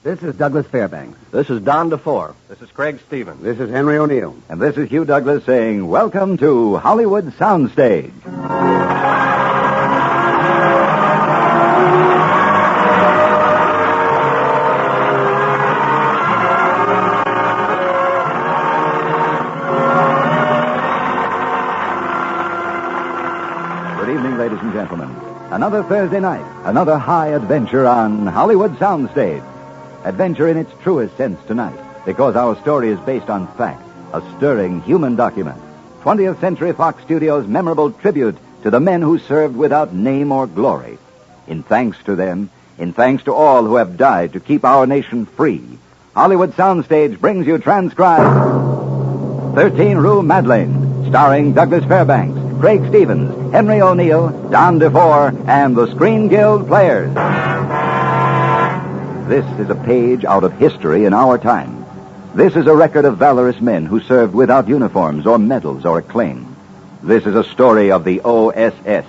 This is Douglas Fairbanks. This is Don DeFore. This is Craig Stevens. This is Henry O'Neill. And this is Hugh Douglas saying, welcome to Hollywood Soundstage. Good evening, ladies and gentlemen. Another Thursday night, another high adventure on Hollywood Soundstage. Adventure in its truest sense tonight, because our story is based on fact, a stirring human document. 20th Century Fox Studios' memorable tribute to the men who served without name or glory. In thanks to them, in thanks to all who have died to keep our nation free, Hollywood Soundstage brings you transcribed 13 Rue Madeleine, starring Douglas Fairbanks, Craig Stevens, Henry O'Neill, Don DeFore, and the Screen Guild Players. This is a page out of history in our time. This is a record of valorous men who served without uniforms or medals or acclaim. This is a story of the OSS.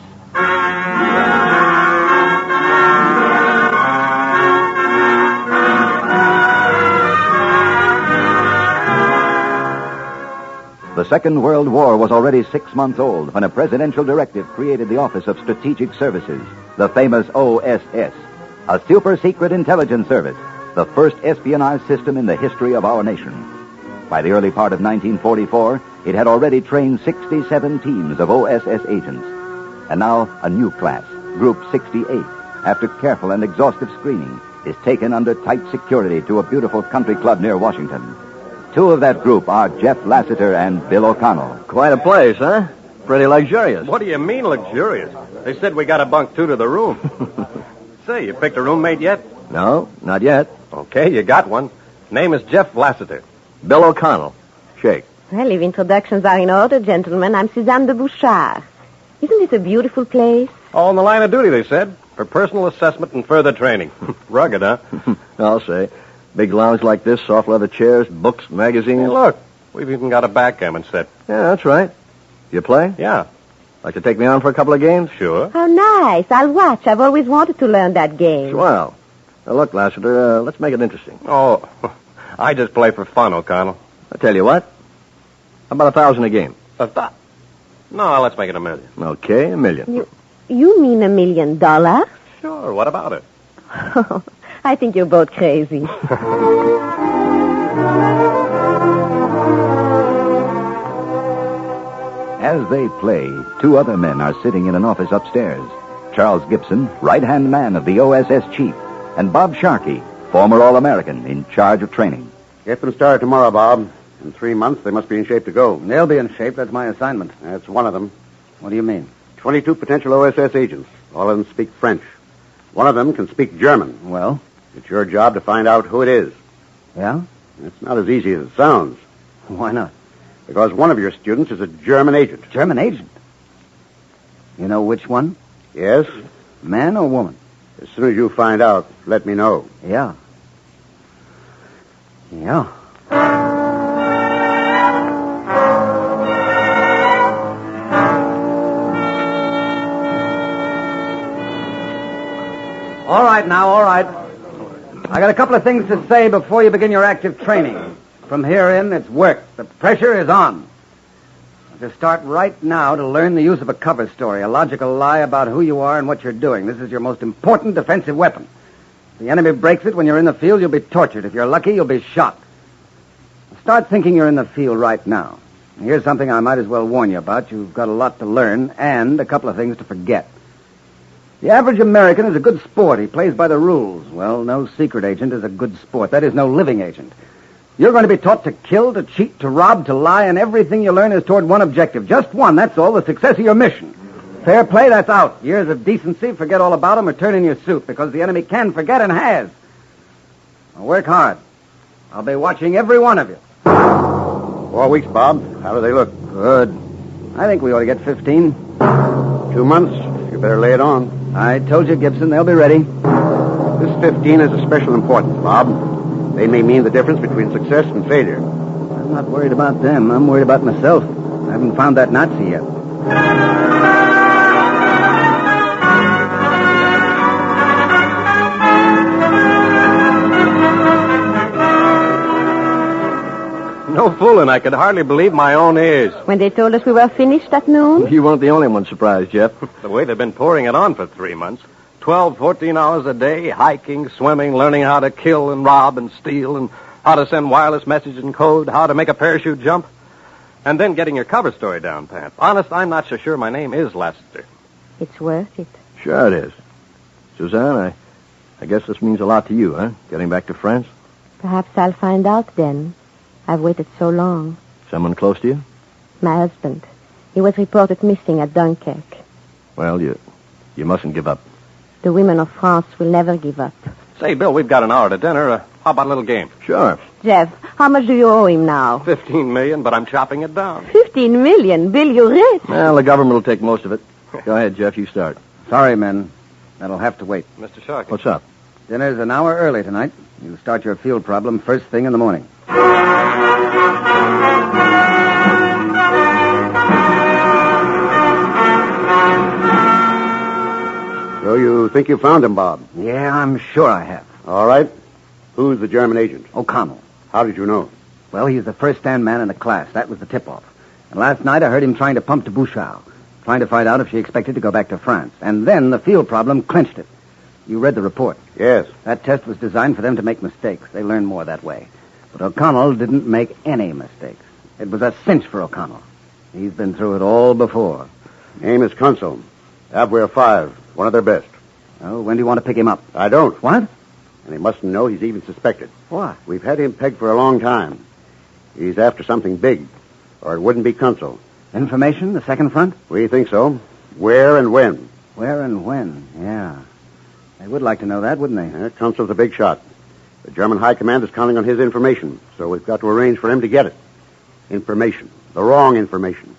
The Second World War was already 6 months old when a presidential directive created the Office of Strategic Services, the famous OSS, a super-secret intelligence service, the first espionage system in the history of our nation. By the early part of 1944, it had already trained 67 teams of OSS agents. And now a new class, Group 68, after careful and exhaustive screening, is taken under tight security to a beautiful country club near Washington. Two of that group are Jeff Lassiter and Bill O'Connell. Quite a place, huh? Pretty luxurious. What do you mean luxurious? They said we got a bunk 2 to the room. Say, you picked a roommate yet? No, not yet. Okay, you got one. Name is Jeff Lassiter. Bill O'Connell. Shake. Well, if introductions are in order, gentlemen, I'm Suzanne de Bouchard. Isn't it a beautiful place? All in the line of duty, they said. For personal assessment and further training. Rugged, huh? I'll say. Big lounge like this, soft leather chairs, books, magazines. Hey, look, we've even got a backgammon set. Yeah, that's right. You play? Yeah. Like to take me on for a couple of games? Sure. How nice. I'll watch. I've always wanted to learn that game. Swell. Now, look, Lassiter, let's make it interesting. Oh, I just play for fun, O'Connell. I tell you what. How about $1,000 a game? No, let's make it $1 million. Okay, $1 million. You mean $1 million? Sure, what about it? I think you're both crazy. As they play, 2 other men are sitting in an office upstairs. Charles Gibson, right-hand man of the OSS chief, and Bob Sharkey, former All-American, in charge of training. Get them started tomorrow, Bob. In 3 months, they must be in shape to go. They'll be in shape. That's my assignment. That's one of them. What do you mean? 22 potential OSS agents. All of them speak French. One of them can speak German. Well? It's your job to find out who it is. Yeah? It's not as easy as it sounds. Why not? Because one of your students is a German agent. German agent? You know which one? Yes? Man or woman? As soon as you find out, let me know. Yeah. Yeah. All right now, all right. I got a couple of things to say before you begin your active training. From here in, it's work. The pressure is on. To start right now to learn the use of a cover story, a logical lie about who you are and what you're doing. This is your most important defensive weapon. If the enemy breaks it when you're in the field, you'll be tortured. If you're lucky, you'll be shot. Start thinking you're in the field right now. Here's something I might as well warn you about. You've got a lot to learn and a couple of things to forget. The average American is a good sport. He plays by the rules. Well, no secret agent is a good sport. That is, no living agent. You're going to be taught to kill, to cheat, to rob, to lie, and everything you learn is toward one objective. Just one, that's all, the success of your mission. Fair play, that's out. Years of decency, forget all about them or turn in your suit, because the enemy can forget and has. Now work hard. I'll be watching every one of you. 4 weeks, Bob. How do they look? Good. I think we ought to get 15. 2 months. You better lay it on. I told you, Gibson, they'll be ready. This 15 is of special importance, Bob. They may mean the difference between success and failure. I'm not worried about them. I'm worried about myself. I haven't found that Nazi yet. fooling. I could hardly believe my own ears. When they told us we were finished at noon? You weren't the only one surprised, Jeff. The way they've been pouring it on for 3 months. 12, 14 hours a day, hiking, swimming, learning how to kill and rob and steal, and how to send wireless messages in code, how to make a parachute jump. And then getting your cover story down, Pat. Honest, I'm not so sure my name is Lassiter. It's worth it. Sure it is. Suzanne, I guess this means a lot to you, huh? Getting back to France? Perhaps I'll find out then. I've waited so long. Someone close to you? My husband. He was reported missing at Dunkirk. Well, you mustn't give up. The women of France will never give up. Say, Bill, we've got an hour to dinner. How about a little game? Sure. Jeff, how much do you owe him now? 15 million, but I'm chopping it down. 15 million? Bill, you're rich. Well, the government will take most of it. Go ahead, Jeff, you start. Sorry, men. That'll have to wait. Mr. Sharkey. What's up? Dinner's an hour early tonight. You start your field problem first thing in the morning. So you think you found him, Bob? Yeah, I'm sure I have. All right. Who's the German agent? O'Connell. How did you know? Well, he's the first-stand man in the class. That was the tip-off. And last night I heard him trying to pump to Bouchard, trying to find out if she expected to go back to France. And then the field problem clinched it. You read the report. Yes. That test was designed for them to make mistakes. They learn more that way. But O'Connell didn't make any mistakes. It was a cinch for O'Connell. He's been through it all before. Name is Kunzel. Abwehr 5. One of their best. Oh, when do you want to pick him up? I don't. What? And he mustn't know he's even suspected. What? We've had him pegged for a long time. He's after something big, or it wouldn't be Kunzel. Information? The second front? We think so. Where and when? Where and when? Yeah. They would like to know that, wouldn't they? Kunzel's a big shot. The German High Command is counting on his information, so we've got to arrange for him to get it. Information. The wrong information.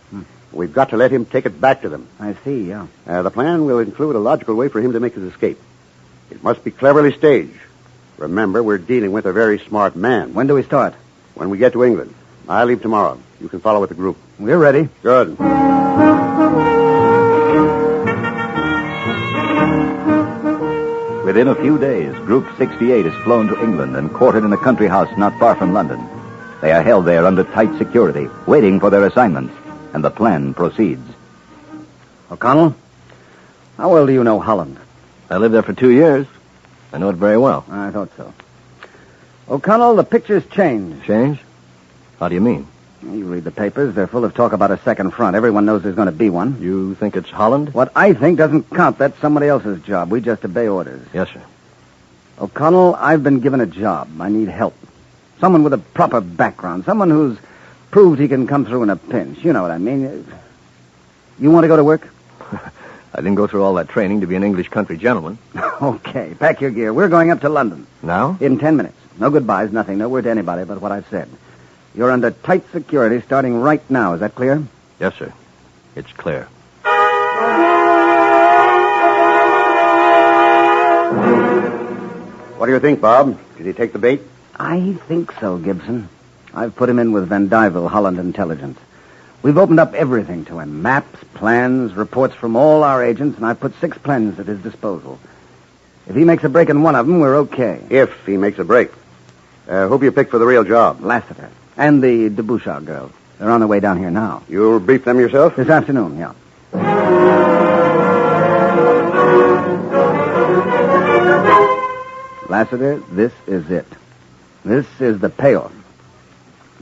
We've got to let him take it back to them. I see, yeah. The plan will include a logical way for him to make his escape. It must be cleverly staged. Remember, we're dealing with a very smart man. When do we start? When we get to England. I leave tomorrow. You can follow with the group. We're ready. Good. Within a few days, Group 68 is flown to England and quartered in a country house not far from London. They are held there under tight security, waiting for their assignments, and the plan proceeds. O'Connell, how well do you know Holland? I lived there for 2 years. I know it very well. I thought so. O'Connell, the picture's changed. Change? How do you mean? You read the papers. They're full of talk about a second front. Everyone knows there's going to be one. You think it's Holland? What I think doesn't count. That's somebody else's job. We just obey orders. Yes, sir. O'Connell, I've been given a job. I need help. Someone with a proper background. Someone who's proved he can come through in a pinch. You know what I mean. You want to go to work? I didn't go through all that training to be an English country gentleman. Okay, pack your gear. We're going up to London. Now? In 10 minutes. No goodbyes, nothing. No word to anybody but what I've said. You're under tight security starting right now. Is that clear? Yes, sir. It's clear. What do you think, Bob? Did he take the bait? I think so, Gibson. I've put him in with Van Dyvel, Holland Intelligence. We've opened up everything to him. Maps, plans, reports from all our agents, and I've put 6 plans at his disposal. If he makes a break in one of them, we're okay. If he makes a break. Who've you picked for the real job? Lassiter. And the de Bouchard girls. They're on their way down here now. You'll brief them yourself? This afternoon, yeah. Lassiter, this is it. This is the payoff.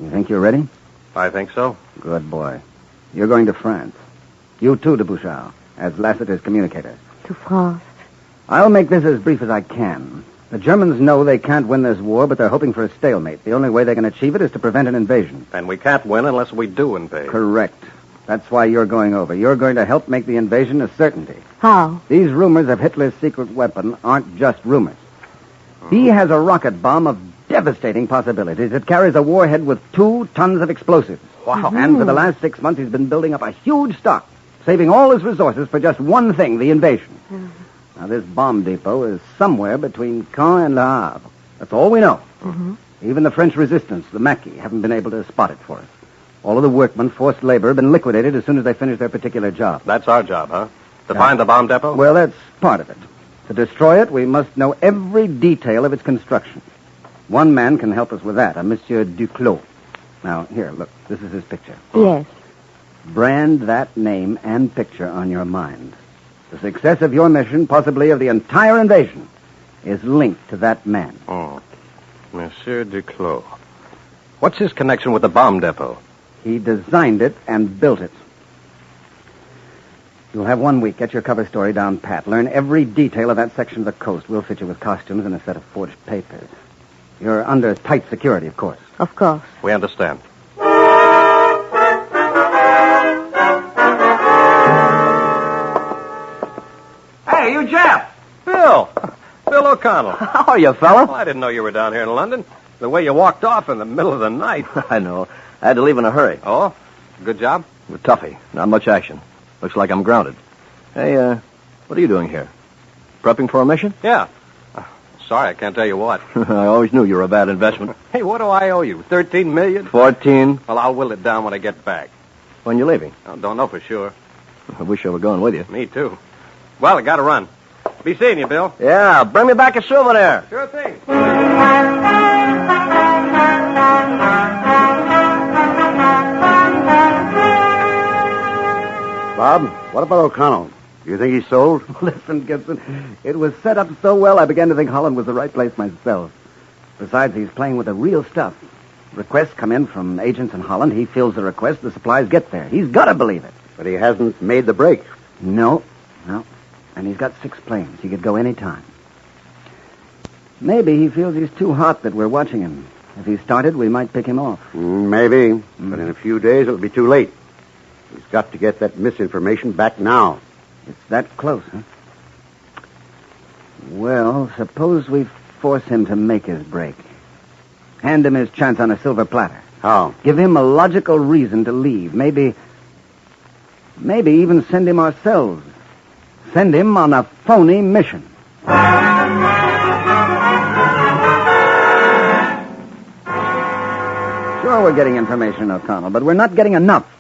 You think you're ready? I think so. Good boy. You're going to France. You too, de Bouchard, as Lassiter's communicator. To France. I'll make this as brief as I can. The Germans know they can't win this war, but they're hoping for a stalemate. The only way they can achieve it is to prevent an invasion. And we can't win unless we do invade. Correct. That's why you're going over. You're going to help make the invasion a certainty. How? These rumors of Hitler's secret weapon aren't just rumors. He has a rocket bomb of devastating possibilities. It carries a warhead with 2 tons of explosives. Wow. And for the last 6 months, he's been building up a huge stock, saving all his resources for just one thing, the invasion. Now, this bomb depot is somewhere between Caen and Le Havre. That's all we know. Even the French resistance, the Maquis, haven't been able to spot it for us. All of the workmen, forced labor, have been liquidated as soon as they finish their particular job. That's our job, huh? To find the bomb depot? Well, that's part of it. To destroy it, we must know every detail of its construction. One man can help us with that, a Monsieur Duclos. Now, here, look. This is his picture. Yes. Brand that name and picture on your mind. The success of your mission, possibly of the entire invasion, is linked to that man. Oh, Monsieur Duclos. What's his connection with the bomb depot? He designed it and built it. You'll have 1 week. Get your cover story down pat. Learn every detail of that section of the coast. We'll fit you with costumes and a set of forged papers. You're under tight security, of course. Of course. We understand. Hey, you Jeff! Bill! Bill O'Connell. How are you, fella? Well, I didn't know you were down here in London. The way you walked off in the middle of the night. I know. I had to leave in a hurry. Oh? Good job? Toughy. Not much action. Looks like I'm grounded. Hey, what are you doing here? Prepping for a mission? Yeah. Sorry, I can't tell you what. I always knew you were a bad investment. Hey, what do I owe you? $13 million? 14. Well, I'll will it down when I get back. When you leaving? I don't know for sure. I wish I were going with you. Me, too. Well, I gotta run. Be seeing you, Bill. Yeah, bring me back a souvenir. Sure thing. Bob, what about O'Connell? Do you think he's sold? Listen, Gibson, it was set up so well I began to think Holland was the right place myself. Besides, he's playing with the real stuff. Requests come in from agents in Holland. He fills the request. The supplies get there. He's got to believe it. But he hasn't made the break. No. And he's got 6 planes. He could go any time. Maybe he feels he's too hot that we're watching him. If he started, we might pick him off. Maybe. But in a few days, it'll be too late. He's got to get that misinformation back now. It's that close, huh? Well, suppose we force him to make his break. Hand him his chance on a silver platter. How? Give him a logical reason to leave. Maybe even send him ourselves. Send him on a phony mission. Sure, we're getting information, O'Connell, but we're not getting enough.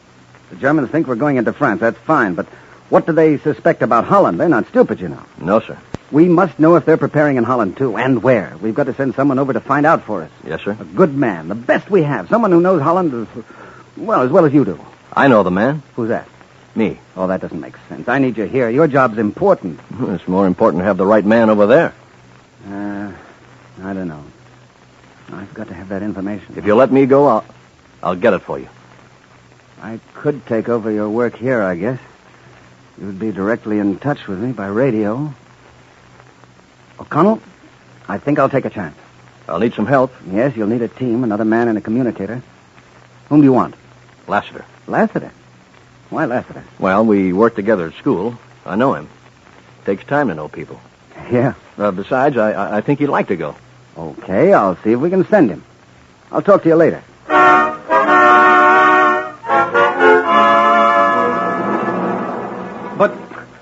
The Germans think we're going into France. That's fine, but what do they suspect about Holland? They're not stupid, you know. No, sir. We must know if they're preparing in Holland, too, and where. We've got to send someone over to find out for us. Yes, sir. A good man, the best we have. Someone who knows Holland as well as you do. I know the man. Who's that? Me. Oh, that doesn't make sense. I need you here. Your job's important. It's more important to have the right man over there. I don't know. I've got to have that information. If you let me go, I'll get it for you. I could take over your work here, I guess. You'd be directly in touch with me by radio. O'Connell, I think I'll take a chance. I'll need some help. Yes, you'll need a team, another man and a communicator. Whom do you want? Lassiter. Lassiter? Why Lassiter? Well, we worked together at school. I know him. Takes time to know people. Yeah. Besides, I think he'd like to go. Okay, I'll see if we can send him. I'll talk to you later.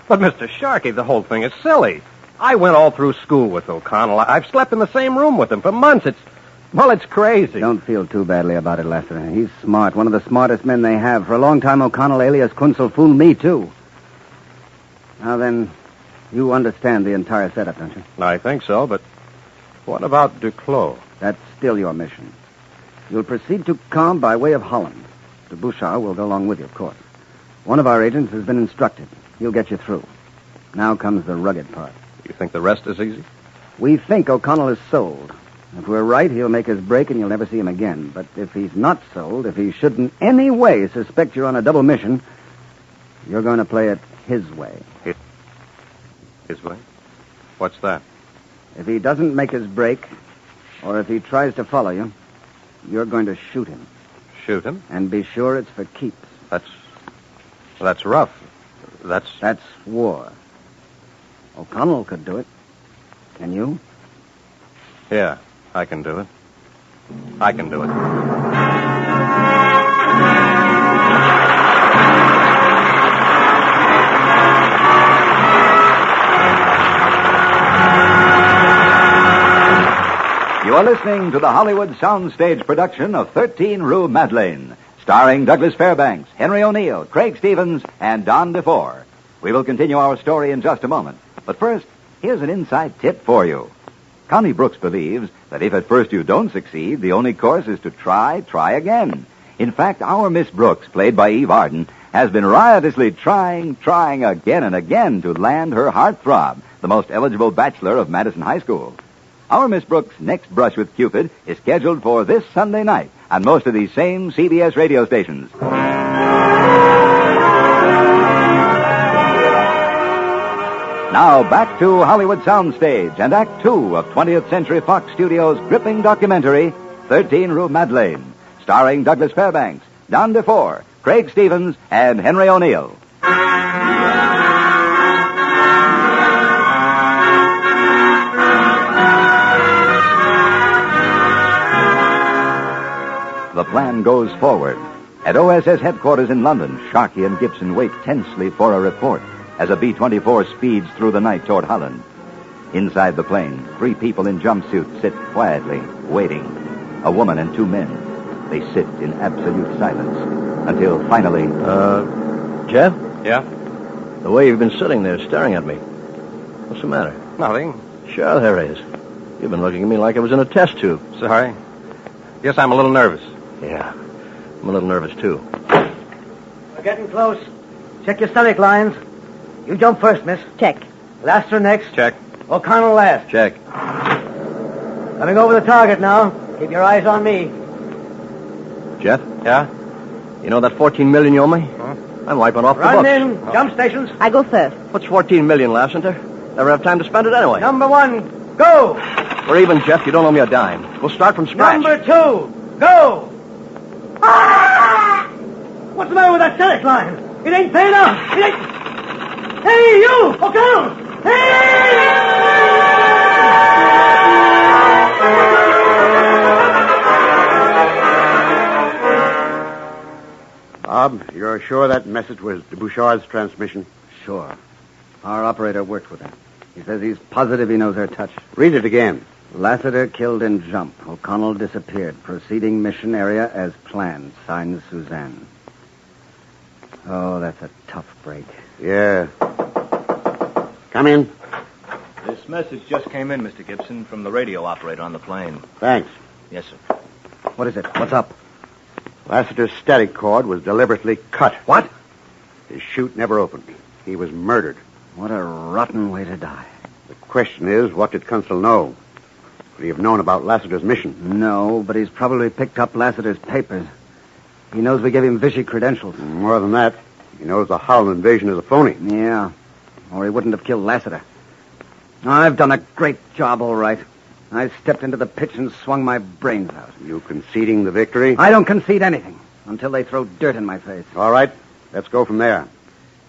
But Mr. Sharkey, the whole thing is silly. I went all through school with O'Connell. I've slept in the same room with him for months. It's crazy. Don't feel too badly about it, Lassiter. He's smart, one of the smartest men they have. For a long time, O'Connell alias Kunzel fooled me, too. Now then, you understand the entire setup, don't you? I think so, but what about Duclos? That's still your mission. You'll proceed to Caen by way of Holland. De Bouchard will go along with you, of course. One of our agents has been instructed. He'll get you through. Now comes the rugged part. You think the rest is easy? We think O'Connell is sold. If we're right, he'll make his break and you'll never see him again. But if he's not sold, if he should in any way suspect you're on a double mission, you're going to play it his way. His way? What's that? If he doesn't make his break, or if he tries to follow you, you're going to shoot him. Shoot him? And be sure it's for keeps. That's rough. That's war. O'Connell could do it. Can you? Yeah, I can do it. I can do it. You are listening to the Hollywood Soundstage production of 13 Rue Madeleine, starring Douglas Fairbanks, Henry O'Neill, Craig Stevens, and Don DeFore. We will continue our story in just a moment. But first, here's an inside tip for you. Connie Brooks believes that if at first you don't succeed, the only course is to try again. In fact, our Miss Brooks, played by Eve Arden, has been riotously trying again and again to land her heartthrob, the most eligible bachelor of Madison High School. Our Miss Brooks' next brush with Cupid is scheduled for this Sunday night on most of these same CBS radio stations. Now back to Hollywood Soundstage and Act Two of 20th Century Fox Studios' gripping documentary, 13 Rue Madeleine, starring Douglas Fairbanks, Don DeFore, Craig Stevens, and Henry O'Neill. The plan goes forward. At OSS headquarters in London, Sharkey and Gibson wait tensely for a report as a B-24 speeds through the night toward Holland. Inside the plane, 3 people in jumpsuits sit quietly, waiting. A woman and 2 men. They sit in absolute silence until finally... Jeff? Yeah? The way you've been sitting there staring at me. What's the matter? Nothing. Sure there is. You've been looking at me like I was in a test tube. Sorry. Guess I'm a little nervous. Yeah, I'm a little nervous, too. We're getting close. Check your stomach lines. You jump first, miss. Check. Laster next. Check. O'Connell last. Check. Coming over the target now. Keep your eyes on me. Jeff? Yeah? You know that $14 million you owe me? Huh? I'm wiping off the Run books. in. Jump stations. I go first. What's $14 million, Lassiter? Never have time to spend it anyway. Number 1, go. We're even, Jeff. You don't owe me a dime. We'll start from scratch. Number 2, go. Ah! What's the matter with that stomach line? It ain't paying up. It ain't... Hey, you! O'Connell! Hey! Bob, you're sure that message was de Bouchard's transmission? Sure. Our operator worked with her. He says he's positive he knows her touch. Read it again. Lassiter killed in jump. O'Connell disappeared. Proceeding mission area as planned. Signed, Suzanne. Oh, that's a tough break. Yeah. Come in. This message just came in, Mr. Gibson, from the radio operator on the plane. Thanks. Yes, sir. What is it? What's up? Lassiter's static cord was deliberately cut. What? His chute never opened. He was murdered. What a rotten way to die. The question is, what did Kunstler know? Could he have known about Lassiter's mission? No, but he's probably picked up Lassiter's papers. He knows we gave him Vichy credentials. More than that, he knows the Holland invasion is a phony. Yeah, or he wouldn't have killed Lassiter. I've done a great job, all right. I stepped into the pitch and swung my brains out. You conceding the victory? I don't concede anything until they throw dirt in my face. All right, let's go from there.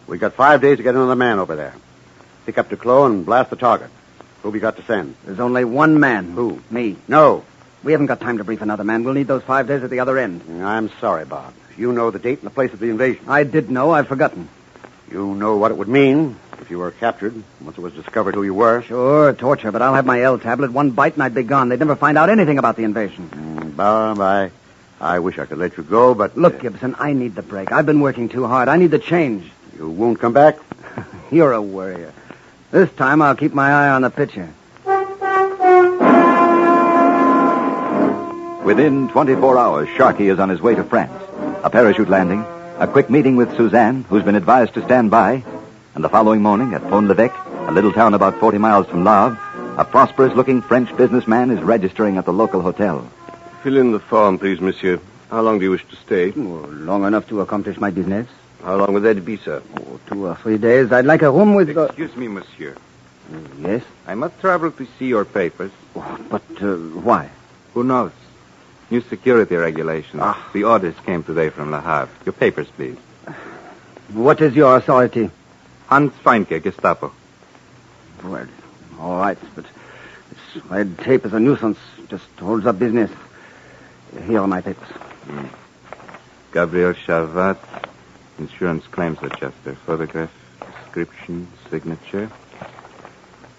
We got 5 days to get another man over there. Pick up Duclos and blast the target. Who we got to send? There's only one man. Who? Me. No. We haven't got time to brief another man. We'll need those 5 days at the other end. I'm sorry, Bob. You know the date and the place of the invasion. I did know. I've forgotten. You know what it would mean if you were captured, once it was discovered who you were. Sure, torture, but I'll have my L tablet. One bite and I'd be gone. They'd never find out anything about the invasion. Bob, I wish I could let you go, but... Look, Gibson, I need the break. I've been working too hard. I need the change. You won't come back? You're a worrier. This time I'll keep my eye on the pitcher. Within 24 hours, Sharkey is on his way to France. A parachute landing, a quick meeting with Suzanne, who's been advised to stand by, and the following morning at Pont-l'Evêque, a little town about 40 miles from Havre, a prosperous-looking French businessman is registering at the local hotel. Fill in the form, please, monsieur. How long do you wish to stay? Oh, long enough to accomplish my business. How long will that be, sir? 2 or 3 days. I'd like a room with... Excuse me, monsieur. Yes? I must travel to see your papers. But why? Who knows? New security regulations. The orders came today from Le Havre. Your papers, please. What is your authority? Hans Feinke, Gestapo. Well, all right, but this red tape is a nuisance. Just holds up business. Here are my papers. Gabriel Chavat, insurance claims adjuster. Photograph, description, signature.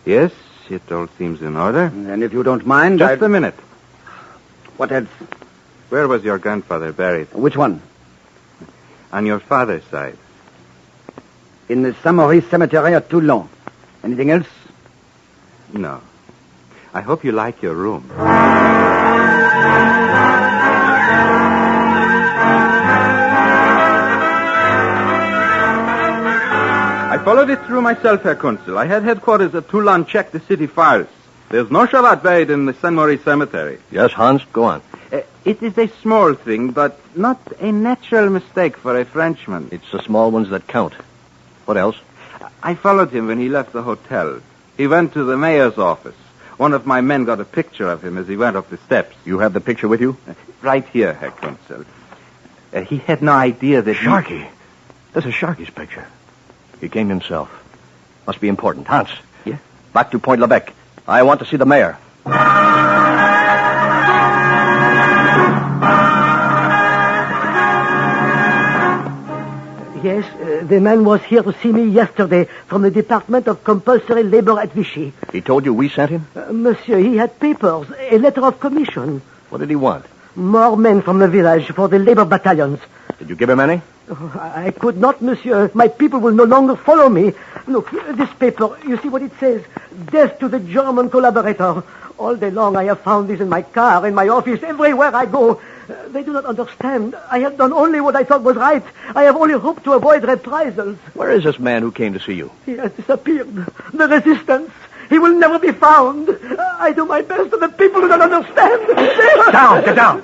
Yes, it all seems in order. And if you don't mind, Just a minute. What else? Where was your grandfather buried? Which one? On your father's side. In the Saint-Maurice Cemetery at Toulon. Anything else? No. I hope you like your room. followed it through myself, Herr Consul. I had headquarters at Toulon check the city files. There's no Shavat buried in the Saint Maurice cemetery. Yes, Hans, go on. It is a small thing, but not a natural mistake for a Frenchman. It's the small ones that count. What else? I followed him when he left the hotel. He went to the mayor's office. One of my men got a picture of him as he went up the steps. You have the picture with you? Right here, Herr Consul. He had no idea that Sharky. This is Sharky's picture. He came himself. Must be important. Hans. Yes? Back to Point Lebec. I want to see the mayor. Yes, the man was here to see me yesterday from the Department of Compulsory Labor at Vichy. He told you we sent him? Monsieur, he had papers, a letter of commission. What did he want? More men from the village for the labor battalions. Did you give him any? I could not, monsieur. My people will no longer follow me. Look, this paper, you see what it says? Death to the German collaborator. All day long I have found this in my car, in my office, everywhere I go. They do not understand. I have done only what I thought was right. I have only hoped to avoid reprisals. Where is this man who came to see you? He has disappeared. The resistance. He will never be found. I do my best, and the people do not understand. Down, get down.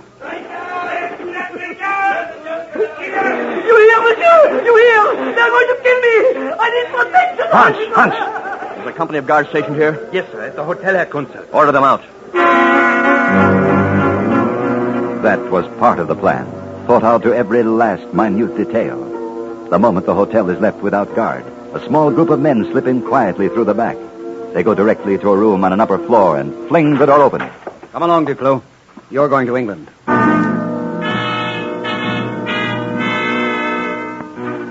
You hear, monsieur? You hear? They're going to kill me. I need protection. Hans. There's a company of guards stationed here? Yes, sir, at the hotel, Herr Consul. Order them out. That was part of the plan, thought out to every last minute detail. The moment the hotel is left without guard, a small group of men slip in quietly through the back. They go directly to a room on an upper floor and fling the door open. Come along, Duclos. You're going to England.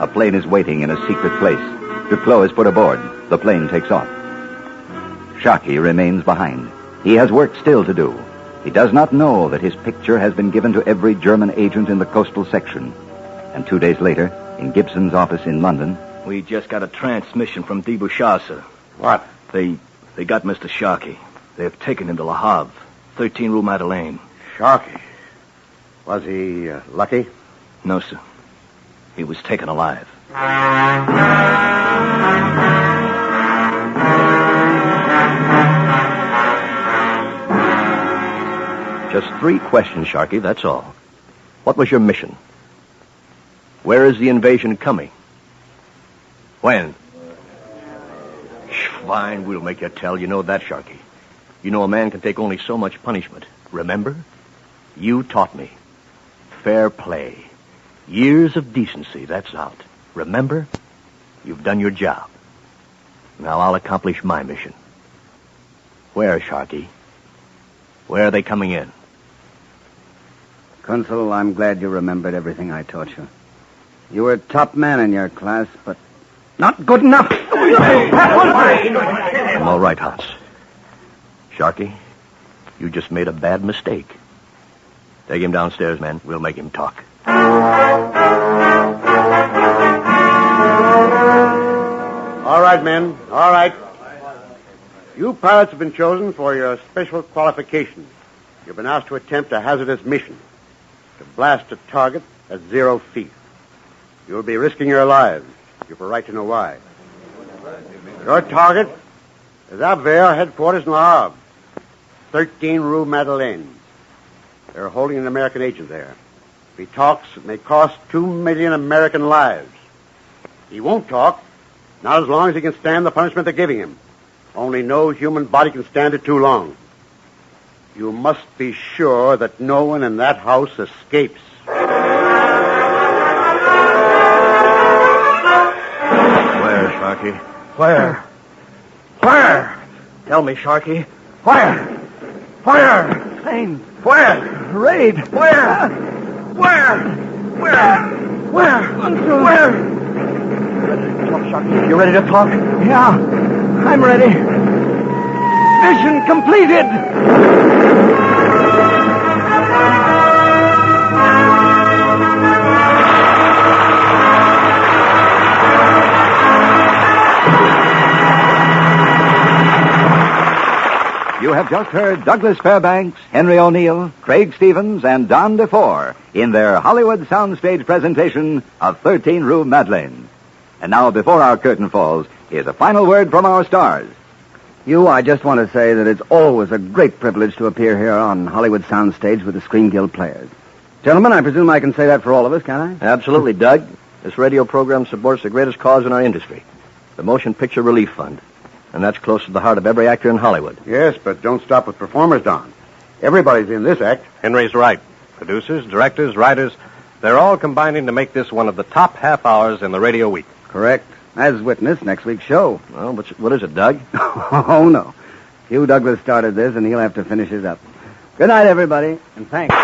A plane is waiting in a secret place. Duclos is put aboard. The plane takes off. Sharkey remains behind. He has work still to do. He does not know that his picture has been given to every German agent in the coastal section. And 2 days later, in Gibson's office in London... We just got a transmission from de Bouchard, sir. What? They got Mr. Sharkey. They have taken him to Le Havre, 13 Rue Madeleine. Sharkey. Was he lucky? No, sir. He was taken alive. Just 3 questions, Sharkey, that's all. What was your mission? Where is the invasion coming? When? Fine, we'll make you tell. You know that, Sharkey. You know a man can take only so much punishment. Remember? You taught me. Fair play. Years of decency, that's out. Remember? You've done your job. Now I'll accomplish my mission. Where, Sharkey? Where are they coming in? Consul, I'm glad you remembered everything I taught you. You were top man in your class, but not good enough. I'm all right, Hans. Sharkey, you just made a bad mistake. Take him downstairs, man. We'll make him talk. All right, men. All right. You pilots have been chosen for your special qualifications. You've been asked to attempt a hazardous mission. To blast a target at 0 feet. You'll be risking your lives. You've a right to know why. Your target is Abwehr headquarters in Le Havre, 13 Rue Madeleine. They're holding an American agent there. If he talks, it may cost 2 million American lives. He won't talk, not as long as he can stand the punishment they're giving him. Only no human body can stand it too long. You must be sure that no one in that house escapes. Where, Sharkey? Where? Where? Tell me, Sharkey. Where? Where? Plane. Where? Raid. Where? Where? Where? Where? Where? Talk, Sharkey. You ready to talk? Yeah, I'm ready. Mission completed. You have just heard Douglas Fairbanks, Henry O'Neill, Craig Stevens, and Don DeFore in their Hollywood soundstage presentation of 13 Rue Madeleine. And now, before our curtain falls, here's a final word from our stars. I just want to say that it's always a great privilege to appear here on Hollywood Soundstage with the Screen Guild players. Gentlemen, I presume I can say that for all of us, can't I? Absolutely, Doug. This radio program supports the greatest cause in our industry, the Motion Picture Relief Fund. And that's close to the heart of every actor in Hollywood. Yes, but don't stop with performers, Don. Everybody's in this act. Henry's right. Producers, directors, writers, they're all combining to make this one of the top half hours in the radio week. Correct. As witness next week's show. Well, what is it, Doug? Oh, no. Hugh Douglas started this, and he'll have to finish it up. Good night, everybody, and thanks.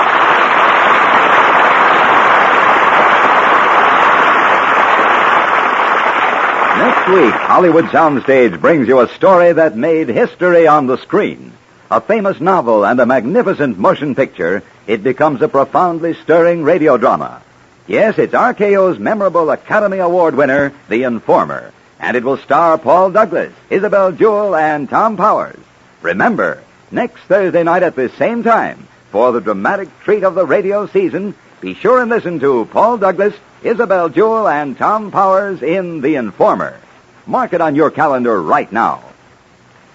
Next week, Hollywood Soundstage brings you a story that made history on the screen. A famous novel and a magnificent motion picture, it becomes a profoundly stirring radio drama. Yes, it's RKO's memorable Academy Award winner, The Informer. And it will star Paul Douglas, Isabel Jewell, and Tom Powers. Remember, next Thursday night at this same time, for the dramatic treat of the radio season, be sure and listen to Paul Douglas, Isabel Jewell, and Tom Powers in The Informer. Mark it on your calendar right now.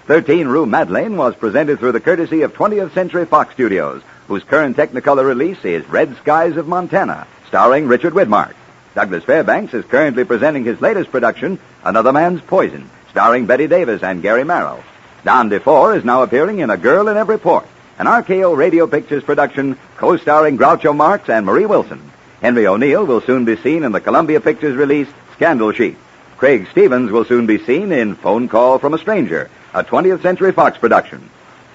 13 Rue Madeleine was presented through the courtesy of 20th Century Fox Studios, whose current Technicolor release is Red Skies of Montana, starring Richard Widmark. Douglas Fairbanks is currently presenting his latest production, Another Man's Poison, starring Betty Davis and Gary Merrill. Don DeFore is now appearing in A Girl in Every Port, an RKO Radio Pictures production co-starring Groucho Marx and Marie Wilson. Henry O'Neill will soon be seen in the Columbia Pictures release, Scandal Sheet. Craig Stevens will soon be seen in Phone Call from a Stranger, a 20th Century Fox production.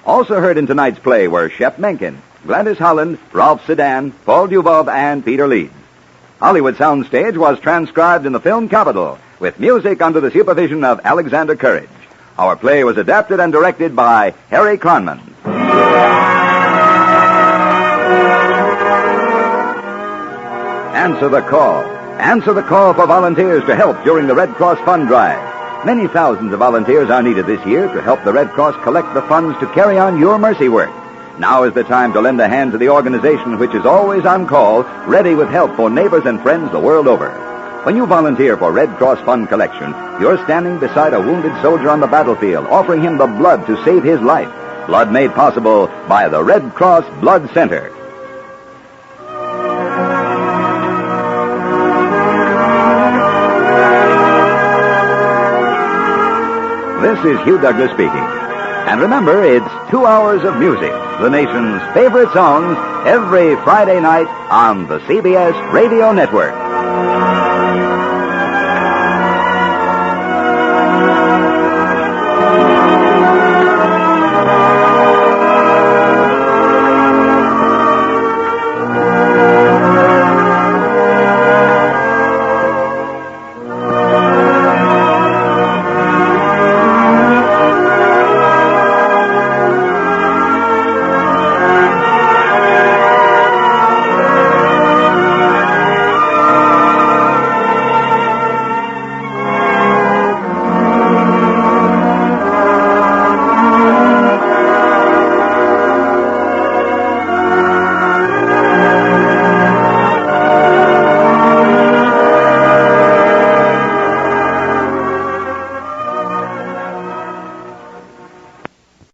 Also heard in tonight's play were Shep Menken, Gladys Holland, Ralph Sedan, Paul Dubov, and Peter Leeds. Hollywood Soundstage was transcribed in the film capital, with music under the supervision of Alexander Courage. Our play was adapted and directed by Harry Kronman. Answer the call. Answer the call for volunteers to help during the Red Cross Fund Drive. Many thousands of volunteers are needed this year to help the Red Cross collect the funds to carry on your mercy work. Now is the time to lend a hand to the organization which is always on call, ready with help for neighbors and friends the world over. When you volunteer for Red Cross Fund collection, you're standing beside a wounded soldier on the battlefield, offering him the blood to save his life. Blood made possible by the Red Cross Blood Center. This is Hugh Douglas speaking. And remember, it's 2 hours of music, the nation's favorite songs, every Friday night on the CBS Radio Network.